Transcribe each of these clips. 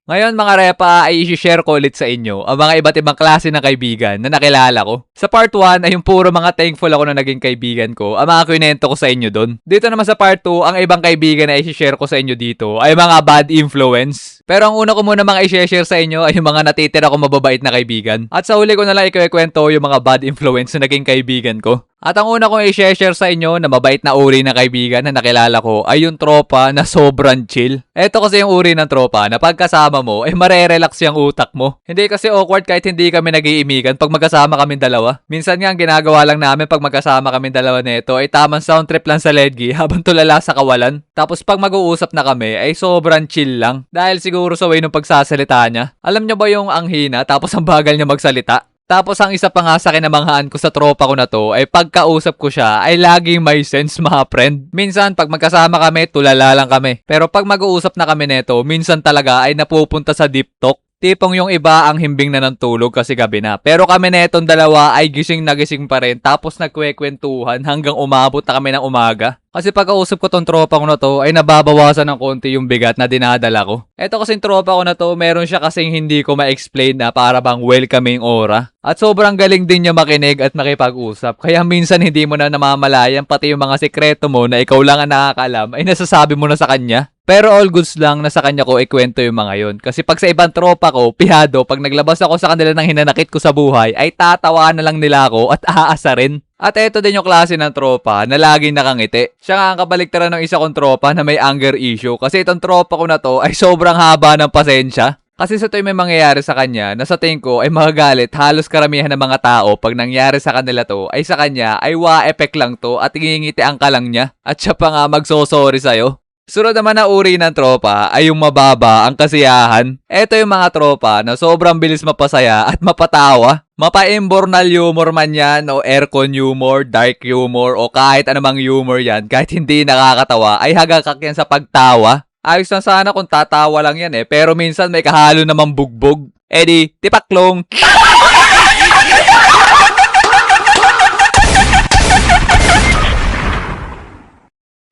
Ngayon mga repa ay isi-share ko ulit sa inyo ang mga iba't ibang klase ng kaibigan na nakilala ko. Sa part 1 ay yung puro mga thankful ako na naging kaibigan ko, ang mga kwento ko sa inyo doon. Dito naman sa part 2, ang ibang kaibigan na isi-share ko sa inyo dito ay mga bad influence. Pero ang una ko muna mga i-share sa inyo ay yung mga natitira ko mababait na kaibigan. At sa huli ko na lang ikikwento yung mga bad influence na naging kaibigan ko. At ang una kong i-share sa inyo na mabait na uri ng kaibigan na nakilala ko ay yung tropa na sobrang chill. Ito kasi yung uri ng tropa na pagkasama mo ay marerelax yung utak mo. Hindi kasi awkward kahit hindi kami nag-iimikan pag magkasama kami dalawa. Minsan nga ang ginagawa lang namin pag magkasama kami dalawa nito ay tamang sound trip lang sa ledgi habang tulala sa kawalan. Tapos pag mag-uusap na kami ay sobrang chill lang dahil siguro sa way ng pagsasalita niya. Alam niyo ba yung anghina tapos ang bagal niya magsalita? Tapos ang isa pa nga sa kinamanghaan ko sa tropa ko na to ay pagkausap ko siya ay laging may sense mga friend. Minsan pag magkasama kami, tulala lang kami. Pero pag mag-uusap na kami neto, minsan talaga ay napupunta sa deep talk. Tipong yung iba ang himbing na ng tulog kasi gabi na. Pero kami netong dalawa ay gising na gising pa rin tapos nagkwekwentuhan hanggang umabot na kami ng umaga. Kasi pagkausap ko tong tropa ko na to ay nababawasan ng konti yung bigat na dinadala ko. Eto kasing tropa ko na to, meron siya kasing hindi ko ma-explain na para bang welcoming aura. At sobrang galing din niya makinig at makipag-usap. Kaya minsan hindi mo na namamalayan pati yung mga sekreto mo na ikaw lang ang nakakaalam ay nasasabi mo na sa kanya. Pero all goods lang na sa kanya ko ikwento yung mga yon. Kasi pag sa ibang tropa ko, pihado, pag naglabas ako sa kanila ng hinanakit ko sa buhay, ay tatawa na lang nila ako at aasa rin. At eto din yung klase ng tropa na laging nakangiti. Siya nga ang kabaliktaran ng isa kong tropa na may anger issue. Kasi itong tropa ko na to ay sobrang haba ng pasensya. Kasi sa tuwing may mangyayari sa kanya, na sa tingin ko ay magagalit halos karamihan ng mga tao pag nangyari sa kanila to, ay sa kanya ay wa-effect lang to at ngingitian ka lang niya. At siya pa nga magsosorry sa'yo. Sunod naman na uri ng tropa ay yung mababa ang kasiyahan. Ito yung mga tropa na sobrang bilis mapasaya at mapatawa. Mapa-imbornal humor man yan o aircon humor, dark humor o kahit anumang humor yan, kahit hindi nakakatawa ay hagakak yan sa pagtawa. Ayos na sana kung tatawa lang yan pero minsan may kahalo namang bugbog. Di, tipaklong.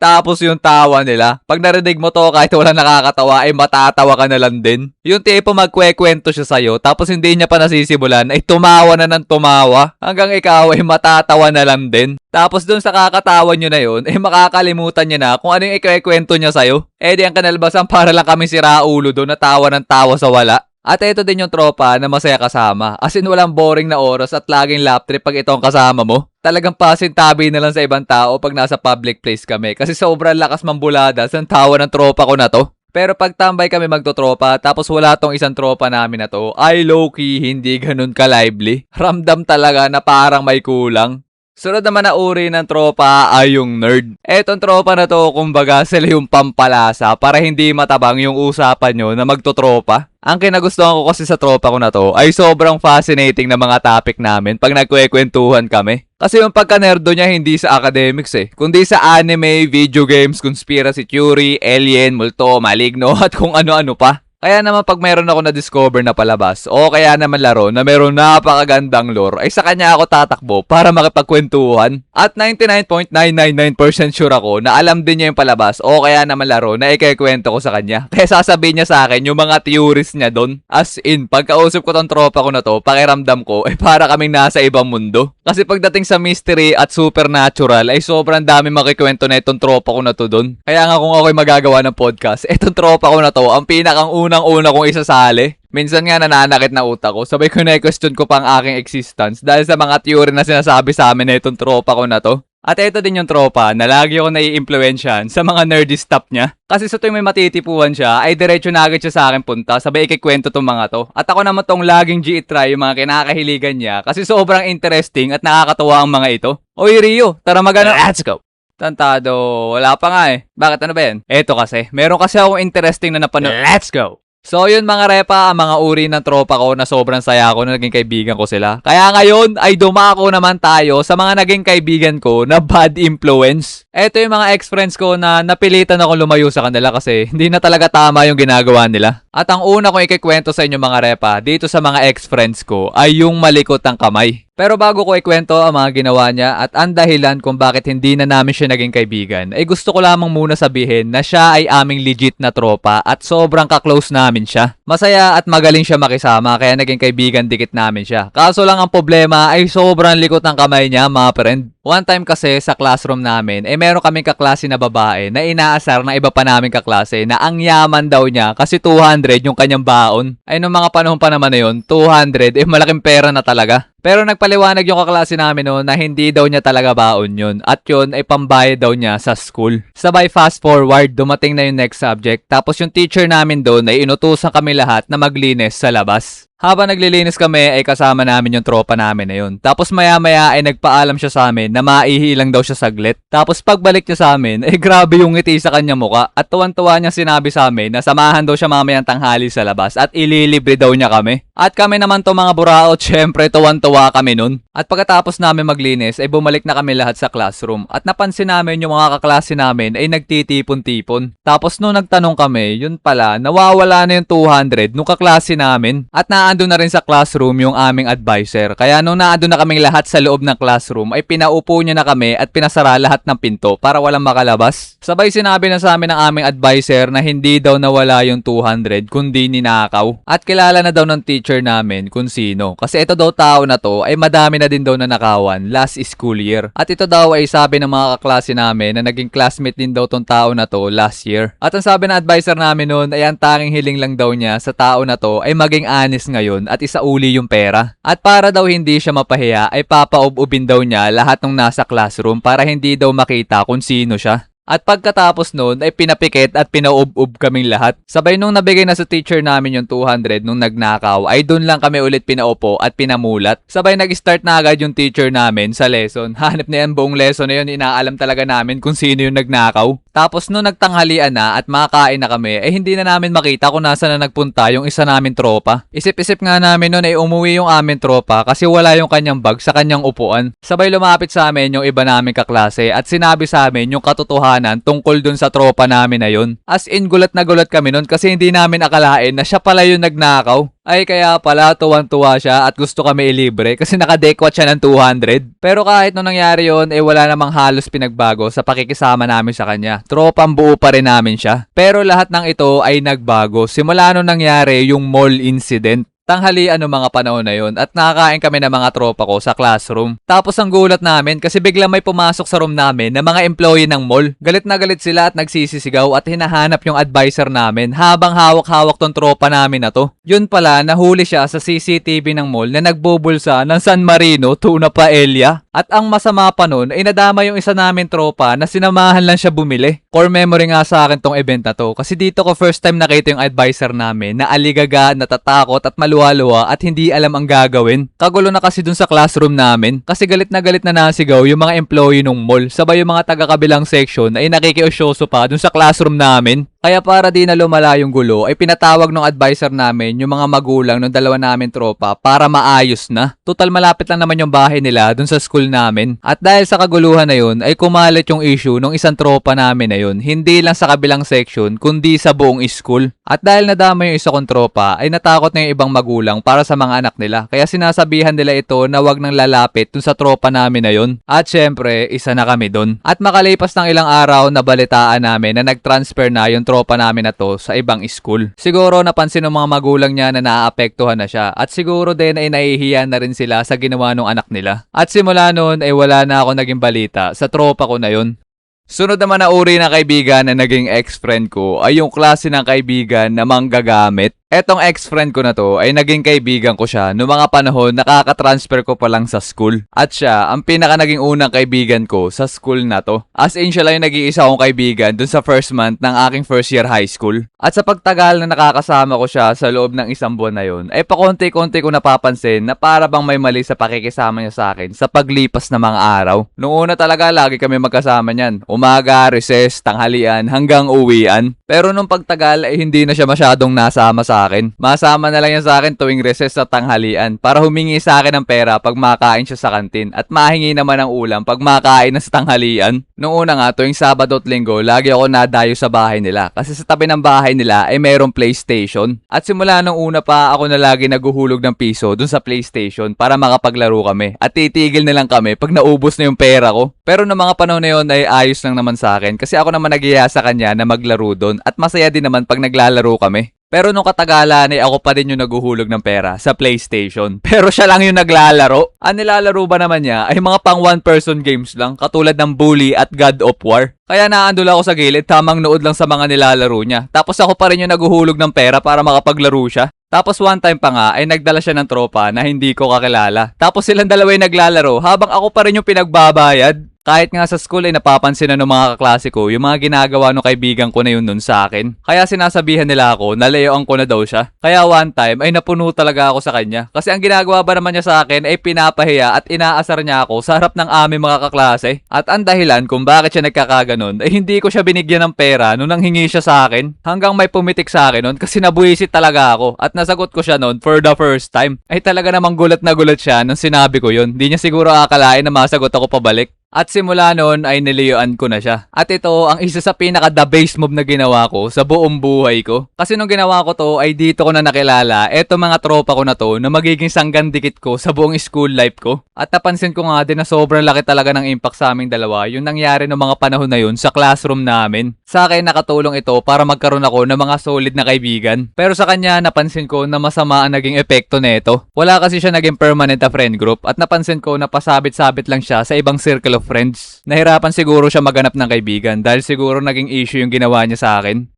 Tapos yung tawa nila, pag narinig mo to kahit wala nakakatawa ay matatawa ka na lang din. Yung tipo magkwekwento siya sa'yo tapos hindi niya pa nasisimulan ay tumawa na ng tumawa hanggang ikaw ay matatawa na lang din. Tapos dun sa kakatawa nyo na yun ay makakalimutan niya na kung ano yung ikwekwento niya sa'yo. Di ang kanalbasan para lang kami siraulo doon na tawa ng tawa sa wala. At ito din yung tropa na masaya kasama. As in walang boring na oras at laging lap trip pag ito ang kasama mo. Talagang pasintabi na lang sa ibang tao pag nasa public place kami. Kasi sobrang lakas mambulada sa tawa ng tropa ko na to. Pero pag tambay kami magtotropa tapos wala tong isang tropa namin na to, ay low-key hindi ganun ka-lively. Ramdam talaga na parang may kulang. Sunod naman na uri ng tropa ay yung nerd. Etong tropa na to, kumbaga sila yung pampalasa para hindi matabang yung usapan nyo na magtotropa. Ang kinagustuhan ko kasi sa tropa ko na to ay sobrang fascinating na mga topic namin pag nagkwekwentuhan kami. Kasi yung pagka-nerdo niya hindi sa academics kundi sa anime, video games, conspiracy theory, alien, multo, maligno at kung ano-ano pa. Kaya naman pag mayroon ako na-discover na palabas o kaya naman laro na mayroon napakagandang lore ay sa kanya ako tatakbo para makipagkwentuhan. At 99.999% sure ako na alam din niya yung palabas o kaya naman laro na ikikwento ko sa kanya. Kaya sasabihin niya sa akin yung mga theories niya doon. As in, pagkausap ko tong tropa ko na to, pakiramdam ko ay para kaming nasa ibang mundo. Kasi pagdating sa mystery at supernatural ay sobrang dami makikwento na itong tropa ko na to doon. Kaya nga kung ako'y magagawa ng podcast, itong tropa ko na to ang pinakang unang-una kong isasali. Minsan nga nananakit na utak ko. Sabay ko na-question ko pa ang aking existence dahil sa mga theory na sinasabi sa amin na itong tropa ko na to. At ito din yung tropa na lagi ako nai-impluensyahan sa mga nerdy stuff niya. Kasi sa tuwing may matitipuan siya, ay diretso na agad siya sa akin punta, sabay ikikwento tong mga to. At ako naman tong laging G-try yung mga kinakahiligan niya kasi sobrang interesting at nakakatuwa ang mga ito. Oy Rio, tara magana. Let's go! Tantado, wala pa nga Bakit ano ba yan? Eto kasi, meron kasi akong interesting na napanood. Let's go! So yun mga repa, ang mga uri ng tropa ko na sobrang saya ko na naging kaibigan ko sila. Kaya ngayon ay dumako naman tayo sa mga naging kaibigan ko na bad influence. Eto yung mga ex-friends ko na napilitan ako lumayo sa kanila kasi hindi na talaga tama yung ginagawa nila. At ang una kong ikikwento sa inyo mga repa dito sa mga ex-friends ko ay yung malikot ang kamay. Pero bago ko ikwento ang mga ginawa niya at ang dahilan kung bakit hindi na namin siya naging kaibigan, ay gusto ko lamang muna sabihin na siya ay aming legit na tropa at sobrang ka-close namin siya. Masaya at magaling siya makisama kaya naging kaibigan dikit namin siya. Kaso lang ang problema ay sobrang likot ng kamay niya, mga friend. One time kasi sa classroom namin, meron kaming kaklase na babae na inaasar ng iba pa naming kaklase na ang yaman daw niya kasi 200 yung kanyang baon. Ay nung mga panahon pa naman na yun, 200 malaking pera na talaga. Pero nagpaliwanag yung kaklase namin noon na hindi daw niya talaga baon yun at yun ay pambayad daw niya sa school. Sabay fast forward, dumating na yung next subject tapos yung teacher namin doon ay inutusan kami lahat na maglinis sa labas. Habang naglilinis kami ay kasama namin yung tropa namin na yun. Tapos maya-maya ay nagpaalam siya sa amin na maihilang daw siya saglit. Tapos pagbalik niya sa amin ay grabe yung ngiti sa kanya muka at tuwan-tuwa niya sinabi sa amin na samahan daw siya mamayang tanghali sa labas at ililibre daw niya kami. At kami naman to mga buraot, syempre tuwan-tuwa kami nun. At pagkatapos namin maglinis ay bumalik na kami lahat sa classroom at napansin namin yung mga kaklase namin ay nagtitipon-tipon. Tapos nung nagtanong kami, yun pala, nawawala na yung 200 nung kaklase namin at naandun na rin sa classroom yung aming advisor. Kaya nung naandun na kaming lahat sa loob ng classroom ay pinaupo niya na kami at pinasara lahat ng pinto para walang makalabas. Sabay sinabi na sa amin ng aming advisor na hindi daw nawala yung 200 kundi ninakaw. At kilala na daw ng teacher namin kung sino. Kasi ito daw tao na to ay madami na din daw na nakawan last school year. At ito daw ay sabi ng mga kaklase namin na naging classmate din daw tong tao na to last year. At ang sabi ng advisor namin noon ay ang tanging hiling lang daw niya sa tao na to ay maging honest ngayon at isauli yung pera. At para daw hindi siya mapahiya ay papaub-ubin daw niya lahat ng nasa classroom para hindi daw makita kung sino siya. At pagkatapos nun ay pinapikit at pinaub-ub kaming lahat. Sabay nung nabigay na sa teacher namin yung 200 nung nagnakaw ay dun lang kami ulit pinaupo at pinamulat. Sabay nag-start na agad yung teacher namin sa lesson. Hanip na yan buong lesson na yun, inaalam talaga namin kung sino yung nagnakaw. Tapos nung nagtanghalian na at makakain na kami ay hindi na namin makita kung nasa na nagpunta yung isa namin tropa. Isip-isip nga namin nun ay umuwi yung amin tropa kasi wala yung kanyang bag sa kanyang upuan. Sabay lumapit sa amin yung iba naming kaklase at sinabi sa amin yung katotohanan tungkol dun sa tropa namin na yun. As in gulat na gulat kami nun kasi hindi namin akalain na siya pala yung nagnakaw. Ay kaya pala tuwan-tuwa siya at gusto kami ilibre kasi nakadekwat siya ng 200. Pero kahit nung nangyari yun ay wala namang halos pinagbago sa pakikisama namin sa kanya. Tropang buo pa rin namin siya. Pero lahat ng ito ay nagbago simula nung nangyari yung mall incident. Tanghalian ng mga panahon na yun at nakakain kami ng mga tropa ko sa classroom. Tapos ang gulat namin kasi bigla may pumasok sa room namin na mga employee ng mall. Galit na galit sila at nagsisisigaw at hinahanap yung advisor namin habang hawak-hawak tong tropa namin na to. Yun pala, nahuli siya sa CCTV ng mall na nagbubulsa ng San Marino, tuna paella. At ang masama pa nun ay nadama yung isa namin tropa na sinamahan lang siya bumili. Core memory nga sa akin tong event na to kasi dito ko first time nakita yung advisor namin na aligaga, natatakot at maluwa-luwa at hindi alam ang gagawin. Kagulo na kasi dun sa classroom namin kasi galit na nasigaw yung mga employee ng mall. Sabay yung mga taga-kabilang section ay nakikiusyoso pa dun sa classroom namin. Kaya para di na lumala yung gulo ay pinatawag ng advisor namin yung mga magulang ng dalawa namin tropa para maayos na. Total malapit lang naman yung bahay nila dun sa school namin. At dahil sa kaguluhan na yun ay kumalit yung issue ng isang tropa namin na yun. Hindi lang sa kabilang section kundi sa buong school. At dahil nadama yung isa kong tropa ay natakot na yung ibang magulang para sa mga anak nila. Kaya sinasabihan nila ito na wag nang lalapit dun sa tropa namin na yun. At syempre isa na kami dun. At makalipas ng ilang araw na balitaan namin na nag-transfer na yung tropa namin na to sa ibang school. Siguro napansin ng mga magulang niya na naaapektuhan na siya at siguro din ay nahihiya na rin sila sa ginawa ng anak nila. At simula noon ay wala na ako naging balita sa tropa ko na yun. Sunod naman na uri ng kaibigan na naging ex-friend ko ay yung klase ng kaibigan na manggagamit. Etong ex-friend ko na to ay naging kaibigan ko siya noong mga panahon nakaka-transfer ko pa lang sa school. At siya ang pinaka naging unang kaibigan ko sa school na to. As in siya lang yung nag-iisa kong kaibigan dun sa first month ng aking first year high school. At sa pagtagal na nakakasama ko siya sa loob ng isang buwan na yun, ay pakonti-konti ko napapansin na para bang may mali sa pakikisama niya sa akin sa paglipas ng mga araw. Noong una talaga lagi kami magkasama niyan. Umaga, recess, tanghalian, hanggang uwian. Pero nung pagtagal ay hindi na siya masyadong nasama sa sa akin. Masama na lang yan sa akin tuwing recess sa tanghalian para humingi sa akin ng pera pag makain siya sa kantin at mahingi naman ng ulam pag makain na sa tanghalian. Noong una nga tuwing Sabado at Linggo, lagi ako nadayo sa bahay nila kasi sa tabi ng bahay nila ay mayroong PlayStation. At simula nung una pa ako na lagi naguhulog ng piso dun sa PlayStation para makapaglaro kami at titigil na lang kami pag naubos na yung pera ko. Pero noong mga panahon na yun ay ayos lang naman sa akin kasi ako naman nagiya sa kanya na maglaro doon at masaya din naman pag naglalaro kami. Pero nung katagalan ay ako pa din yung naguhulog ng pera sa PlayStation. Pero siya lang yung naglalaro. Ang nilalaro ba naman niya ay mga pang one-person games lang katulad ng Bully at God of War. Kaya naandun ako sa gilid tamang nood lang sa mga nilalaro niya. Tapos ako pa rin yung naguhulog ng pera para makapaglaro siya. Tapos one time pa nga ay nagdala siya ng tropa na hindi ko kakilala. Tapos silang dalawa yung naglalaro habang ako pa rin yung pinagbabayad. Kahit nga sa school ay napapansin na ng mga kaklase ko yung mga ginagawa ng kaibigan ko na yun nun sa akin. Kaya sinasabihan nila ako na layuan ko na daw siya. Kaya one time ay napuno talaga ako sa kanya. Kasi ang ginagawa ba naman niya sa akin ay pinapahiya at inaasar niya ako sa harap ng aming mga kaklase. At ang dahilan kung bakit siya nagkakaganon ay hindi ko siya binigyan ng pera nung nanghingi siya sa akin. Hanggang may pumitik sa akin nun kasi nabuisit talaga ako. At nasagot ko siya nun for the first time. Ay talaga namang gulat na gulat siya nung sinabi ko yun. Di niya siguro akalain na masagot ako pabalik. At simula noon ay niliyuan ko na siya. At ito ang isa sa pinaka the base move na ginawa ko sa buong buhay ko. Kasi nung ginawa ko to ay dito ko na nakilala eto mga tropa ko na to na magiging sanggandikit ko sa buong school life ko. At napansin ko nga din na sobrang laki talaga ng impact sa aming dalawa yung nangyari ng mga panahon na yun sa classroom namin. Sa akin nakatulong ito para magkaroon ako ng mga solid na kaibigan. Pero sa kanya napansin ko na masama ang naging epekto nito. Wala kasi siya naging permanent na friend group at napansin ko na pasabit-sabit lang siya sa ibang circle of friends. Nahirapan siguro siya maghanap ng kaibigan dahil siguro naging issue yung ginawa niya sa akin.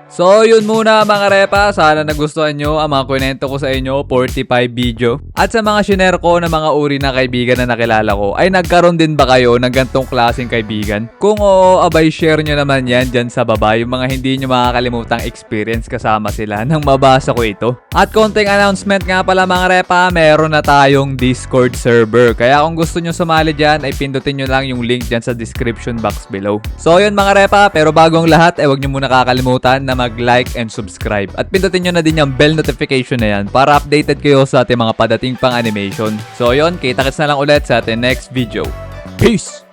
So yun muna mga repa, sana nagustuhan nyo ang mga kwento ko sa inyo, 45 video. At sa mga shinare ko na mga uri na kaibigan na nakilala ko, ay nagkaroon din ba kayo ng gantong klaseng kaibigan? Kung oo, abay share nyo naman yan dyan sa baba, yung mga hindi nyo makakalimutang experience kasama sila nang mabasa ko ito. At konting announcement nga pala mga repa, meron na tayong Discord server. Kaya kung gusto nyo sumali dyan, ay pindutin nyo lang yung link dyan sa description box below. So yun mga repa, pero bagong lahat, ay huwag nyo muna kakalimutan na mag-like and subscribe. At pindutin nyo na din yung bell notification na yan para updated kayo sa ating mga padating pang animation. So yun, kita-kits na lang ulit sa ating next video. Peace!